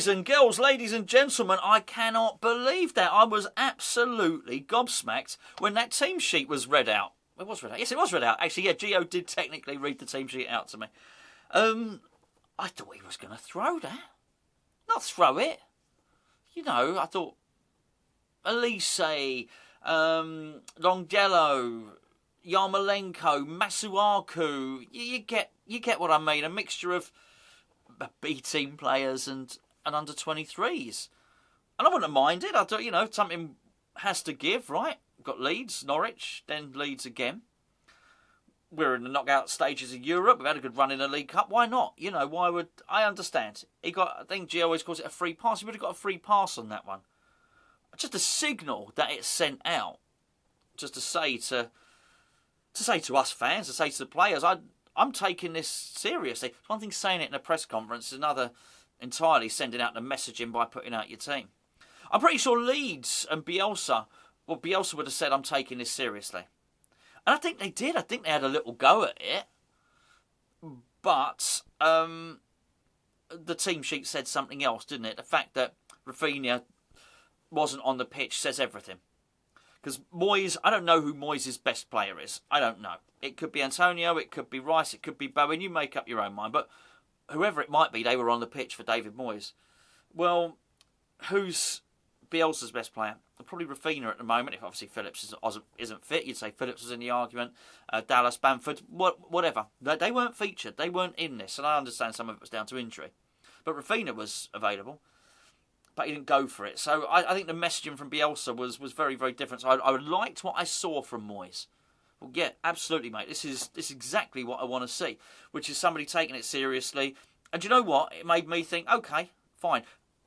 Boys and girls, ladies and gentlemen, I cannot believe that. I was absolutely gobsmacked when that team sheet was read out. It was read out. Yes, it was read out. Actually, yeah, Gio did technically read the team sheet out to me. I thought he was going to throw that. Not throw it. You know, I thought Elise, Longdello, Yarmolenko, Masuaku. You get what I mean. A mixture of B team players and under 23s. And I wouldn't have minded. I thought, you know, something has to give, right? We've got Leeds, Norwich, then Leeds again. We're in the knockout stages of Europe. We've had a good run in the League Cup. Why not? You know, why would... I understand. I think Gio always calls it a free pass. He would have got a free pass on that one. Just a signal that it's sent out. Just to say to us fans, to say to the players, I'm taking this seriously. It's one thing saying it in a press conference, it's another entirely sending out the messaging by putting out your team. I'm pretty sure Leeds and Bielsa would have said, I'm taking this seriously. And I think they did. I think they had a little go at it. But the team sheet said something else, didn't it? The fact that Rafinha wasn't on the pitch says everything. Because Moyes, I don't know who Moyes' best player is. I don't know. It could be Antonio, it could be Rice, it could be Bowen. You make up your own mind. But whoever it might be, they were on the pitch for David Moyes. Well, who's Bielsa's best player? Probably Rafinha at the moment. If obviously Phillips isn't fit, you'd say Phillips was in the argument. Dallas, Bamford, whatever. They weren't featured. They weren't in this. And I understand some of it was down to injury. But Rafinha was available. But he didn't go for it. So I think the messaging from Bielsa was very, very different. So I liked what I saw from Moyes. Well, yeah, absolutely, mate. This is exactly what I want to see, which is somebody taking it seriously. And do you know what? It made me think, okay, fine.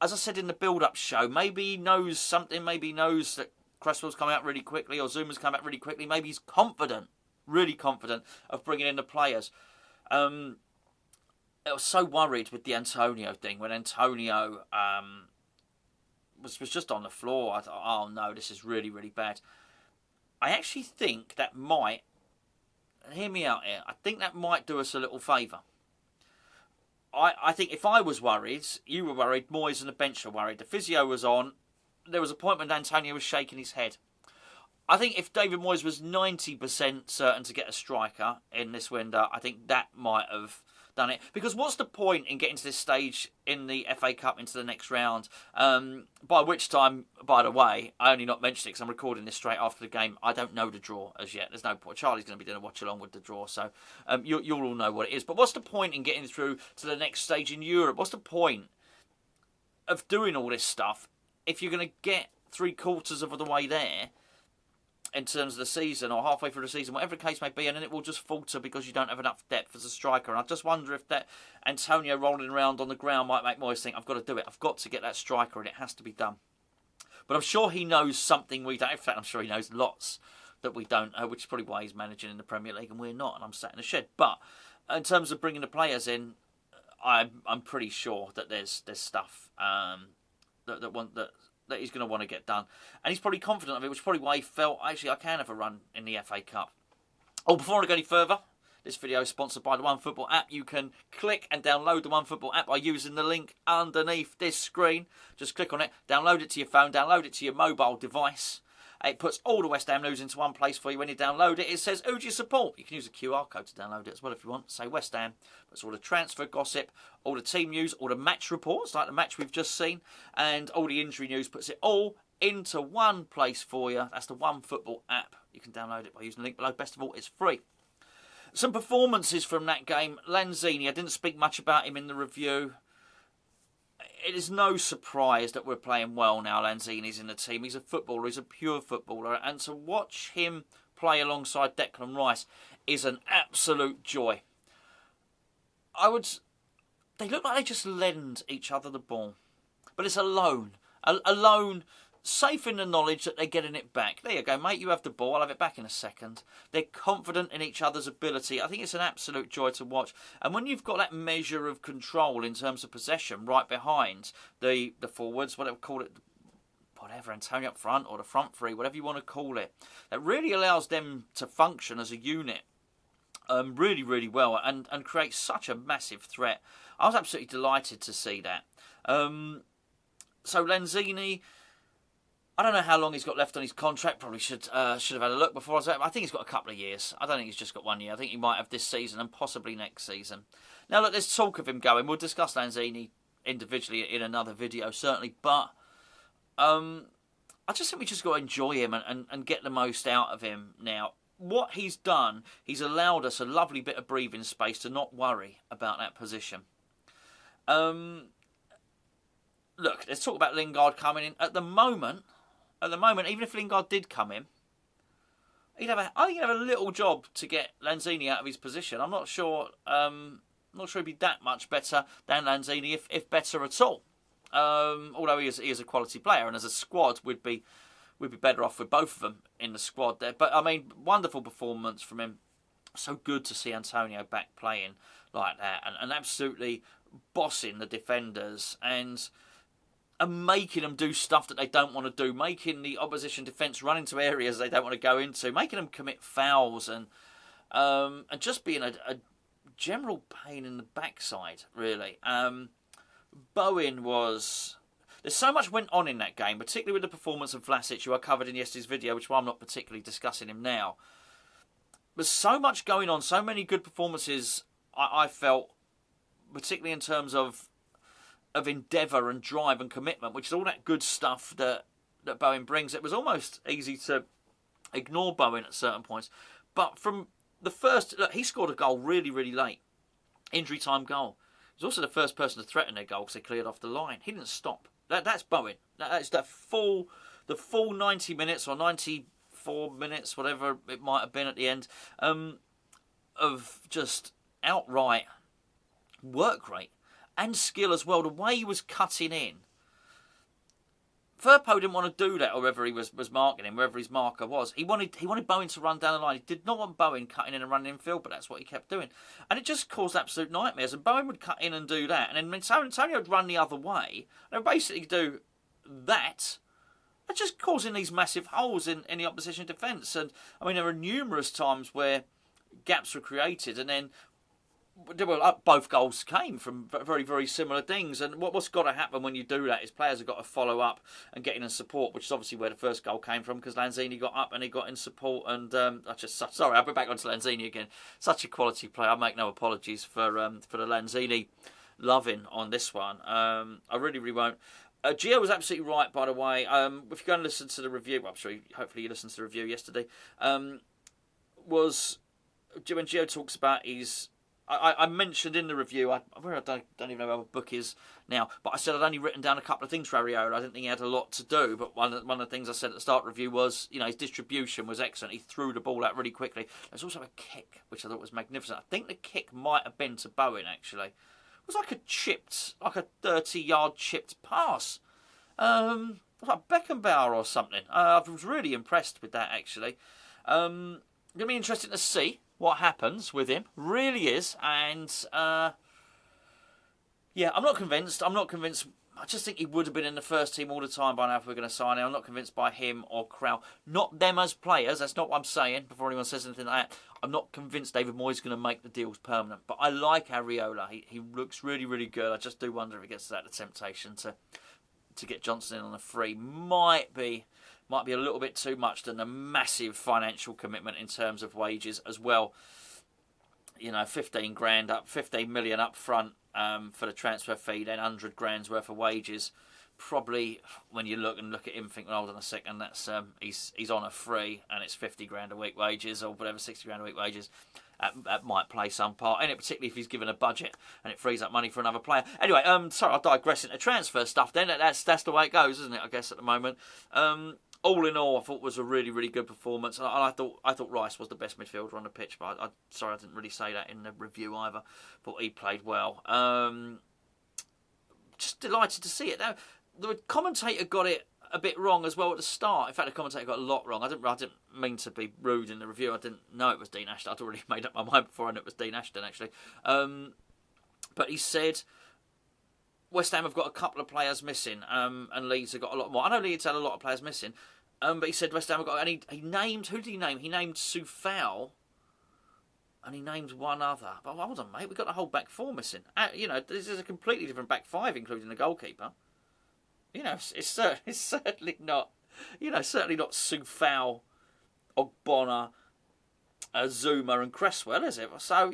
As I said in the build-up show, maybe he knows something. Maybe he knows that Cresswell's coming out really quickly or Zuma's coming out really quickly. Maybe he's confident, really confident of bringing in the players. I was so worried with the Antonio thing when Antonio... was just on the floor. I thought, oh no, this is really, really bad. I actually think that might, hear me out here, I think that might do us a little favour. I think if I was worried, you were worried, Moyes and the bench were worried. The physio was on. There was a point when Antonio was shaking his head. I think if David Moyes was 90% certain to get a striker in this window, I think that might have done it. Because what's the point in getting to this stage in the FA Cup into the next round? By which time, by the way, I only not mentioned it because I'm recording this straight after the game. I don't know the draw as yet. There's no point. Charlie's going to be doing a watch along with the draw, so you'll all know what it is. But what's the point in getting through to the next stage in Europe? What's the point of doing all this stuff if you're going to get 3/4 of the way there in terms of the season, or halfway through the season, whatever the case may be, and then it will just falter because you don't have enough depth as a striker. And I just wonder if that Antonio rolling around on the ground might make Moyes think, I've got to do it. I've got to get that striker, and it has to be done. But I'm sure he knows something we don't. In fact, I'm sure he knows lots that we don't, which is probably why he's managing in the Premier League and we're not, and I'm sat in the shed. But in terms of bringing the players in, I'm pretty sure that there's stuff that he's going to want to get done. And he's probably confident of it, which is probably why he felt, actually, I can have a run in the FA Cup. Oh, before I go any further, this video is sponsored by the OneFootball app. You can click and download the OneFootball app by using the link underneath this screen. Just click on it, download it to your phone, download it to your mobile device. It puts all the West Ham news into one place for you. When you download it, it says, who do you support? You can use a QR code to download it as well if you want. Say West Ham. That's all the transfer gossip, all the team news, all the match reports, like the match we've just seen, and all the injury news. Puts it all into one place for you. That's the OneFootball app. You can download it by using the link below. Best of all, it's free. Some performances from that game. Lanzini, I didn't speak much about him in the review. It is no surprise that we're playing well now. Lanzini's in the team. He's a footballer. He's a pure footballer. And to watch him play alongside Declan Rice is an absolute joy. They look like they just lend each other the ball. But it's a loan. A loan, safe in the knowledge that they're getting it back. There you go, mate. You have the ball. I'll have it back in a second. They're confident in each other's ability. I think it's an absolute joy to watch. And when you've got that measure of control in terms of possession right behind the forwards, whatever call it, whatever, Antonio up front or the front three, whatever you want to call it, that really allows them to function as a unit. really, really well, and create such a massive threat. I was absolutely delighted to see that. So Lanzini, I don't know how long he's got left on his contract. Probably should have had a look before. I think he's got a couple of years. I don't think he's just got 1 year. I think he might have this season and possibly next season. Now, look, there's talk of him going. We'll discuss Lanzini individually in another video, certainly. But I just think we just got to enjoy him and get the most out of him now. What he's done, he's allowed us a lovely bit of breathing space to not worry about that position. Look, let's talk about Lingard coming in. At the moment, even if Lingard did come in, I think he'd have a little job to get Lanzini out of his position. I'm not sure he'd be that much better than Lanzini, if better at all. Although he is a quality player, and as a squad, we'd be better off with both of them in the squad there. But I mean, wonderful performance from him. So good to see Antonio back playing like that, and absolutely bossing the defenders and making them do stuff that they don't want to do, making the opposition defence run into areas they don't want to go into, making them commit fouls, and just being a general pain in the backside, really. Bowen was... There's so much went on in that game, particularly with the performance of Vlasic, who I covered in yesterday's video, which I'm not particularly discussing him now. There's so much going on, so many good performances, I felt, particularly in terms of endeavour and drive and commitment, which is all that good stuff that Bowen brings. It was almost easy to ignore Bowen at certain points. But from the first... Look, he scored a goal really, really late. Injury time goal. He was also the first person to threaten their goal because they cleared off the line. He didn't stop. That's Bowen. That's the full 90 minutes or 94 minutes, whatever it might have been at the end, of just outright work rate and skill as well. The way he was cutting in. Firpo didn't want to do that, or whether he was marking him, wherever his marker was. He wanted Bowen to run down the line. He did not want Bowen cutting in and running in field, but that's what he kept doing. And it just caused absolute nightmares. And Bowen would cut in and do that. And then Antonio would run the other way. And basically do that. And just causing these massive holes in the opposition defence. And, I mean, there were numerous times where gaps were created, and then... Well, both goals came from very, very similar things. And what's got to happen when you do that is players have got to follow up and get in and support, which is obviously where the first goal came from, because Lanzini got up and he got in support. And sorry, I'll be back onto Lanzini again. Such a quality player. I make no apologies for the Lanzini loving on this one. I really, really won't. Gio was absolutely right, by the way. If you go and listen to the review, I'm sure hopefully you listened to the review yesterday, was when Gio talks about his... I mentioned in the review, I don't even know where my book is now, but I said I'd only written down a couple of things for Areola. I didn't think he had a lot to do, but one of the things I said at the start of the review was, his distribution was excellent. He threw the ball out really quickly. There's also a kick, which I thought was magnificent. I think the kick might have been to Bowen, actually. It was like a 30-yard chipped pass. It was like Beckenbauer or something. I was really impressed with that, actually. Going to be interesting to see what happens with him, really is, and I'm not convinced. I just think he would have been in the first team all the time by now if we're going to sign him. I'm not convinced by him or Krau. Not them as players, that's not what I'm saying, before anyone says anything like that. I'm not convinced David Moyes is going to make the deals permanent, but I like Areola. He looks really, really good. I just do wonder if he gets to that, the temptation to get Johnson in on a free might be a little bit too much than a massive financial commitment in terms of wages as well. 15 million up front for the transfer fee, then 100 grand's worth of wages. Probably when you look at him, think, hold on a second, that's he's on a free and it's 50 grand a week wages or whatever, 60 grand a week wages. That might play some part in it, particularly if he's given a budget and it frees up money for another player. Anyway, sorry, I'll digress into transfer stuff then. That's the way it goes, isn't it, I guess, at the moment. All in all, I thought it was a really, really good performance. And I thought Rice was the best midfielder on the pitch, but I didn't really say that in the review either. Thought he played well. Just delighted to see it. Now, the commentator got it a bit wrong as well at the start. In fact, the commentator got a lot wrong. I didn't mean to be rude in the review. I didn't know it was Dean Ashton. I'd already made up my mind before I knew it was Dean Ashton, actually. But he said West Ham have got a couple of players missing, and Leeds have got a lot more. I know Leeds had a lot of players missing, but he said West Ham have got... And he named... Who did he name? He named Soufal and he named one other. But hold on, mate, we've got the whole back four missing. This is a completely different back five, including the goalkeeper. It's certainly not, certainly not Soufal, Ogbonna, Zuma and Cresswell, is it? So,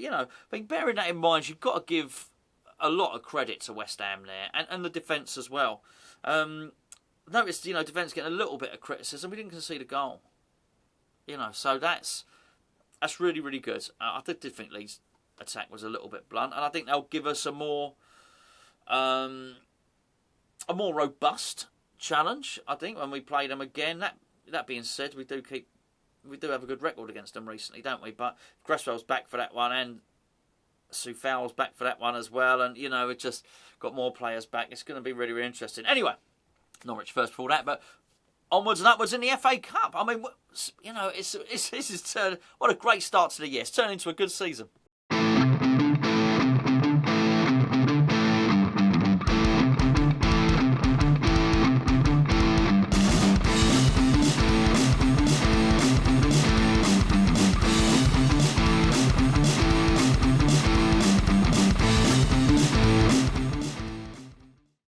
bearing that in mind, you've got to give a lot of credit to West Ham there, and the defence as well. Noticed, defence getting a little bit of criticism. We didn't concede a goal. So that's really, really good. I did think Leeds' attack was a little bit blunt, and I think they'll give us a more robust challenge. I think when we play them again. That being said, we do have a good record against them recently, don't we? But Cresswell's back for that one, and Soufal's back for that one as well, and it just got more players back. It's going to be really, really interesting. Anyway, Norwich first before that, but onwards and upwards in the FA Cup. I mean, this is what a great start to the year. It's turned into a good season.